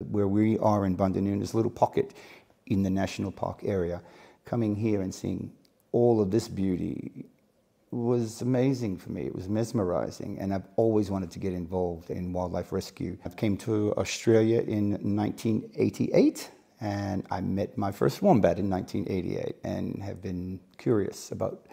Where we are in Bandanoon, this little pocket in the national park area, coming here and seeing all of this beauty was amazing for me. It was mesmerizing, and I've always wanted to get involved in wildlife rescue. I came to Australia in 1988, and I met my first wombat in 1988 and have been curious about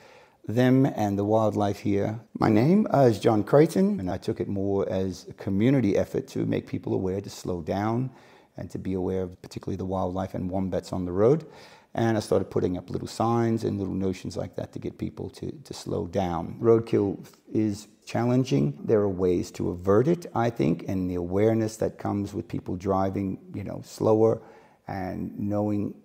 them and the wildlife here. My name is John Creighton, and I took it more as a community effort to make people aware to slow down and to be aware of particularly the wildlife and wombats on the road. And I started putting up little signs and little notions like that to get people to slow down. Roadkill is challenging. There are ways to avert it, I think, and the awareness that comes with people driving, slower and knowing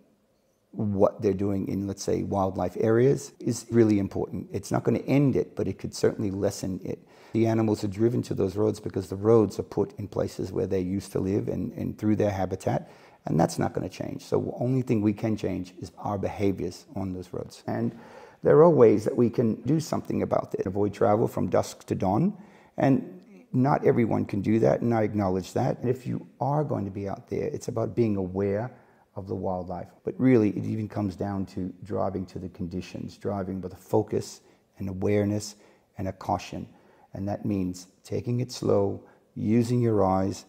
what they're doing in, let's say, wildlife areas is really important. It's not going to end it, but it could certainly lessen it. The animals are driven to those roads because the roads are put in places where they used to live and through their habitat, and that's not going to change. So the only thing we can change is our behaviors on those roads. And there are ways that we can do something about it. Avoid travel from dusk to dawn, and not everyone can do that, and I acknowledge that. And if you are going to be out there, it's about being aware of the wildlife. But really, it even comes down to driving to the conditions, driving with a focus and awareness and a caution. And that means taking it slow, using your eyes,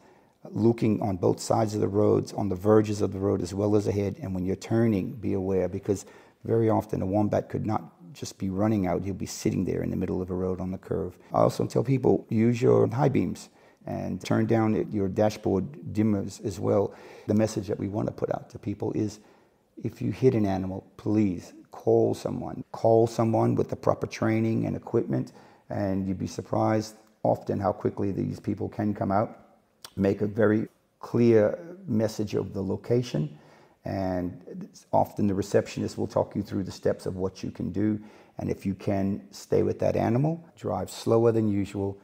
looking on both sides of the roads, on the verges of the road as well as ahead. And when you're turning, be aware, because very often a wombat could not just be running out, he'll be sitting there in the middle of a road on the curve. I also tell people, use your high beams and turn down your dashboard dimmers as well. The message that we want to put out to people is, if you hit an animal, please call someone. Call someone with the proper training and equipment, and you'd be surprised often how quickly these people can come out, make a very clear message of the location, and often the receptionist will talk you through the steps of what you can do. And if you can stay with that animal, drive slower than usual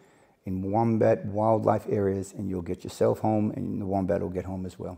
in wombat wildlife areas, and you'll get yourself home, and the wombat will get home as well.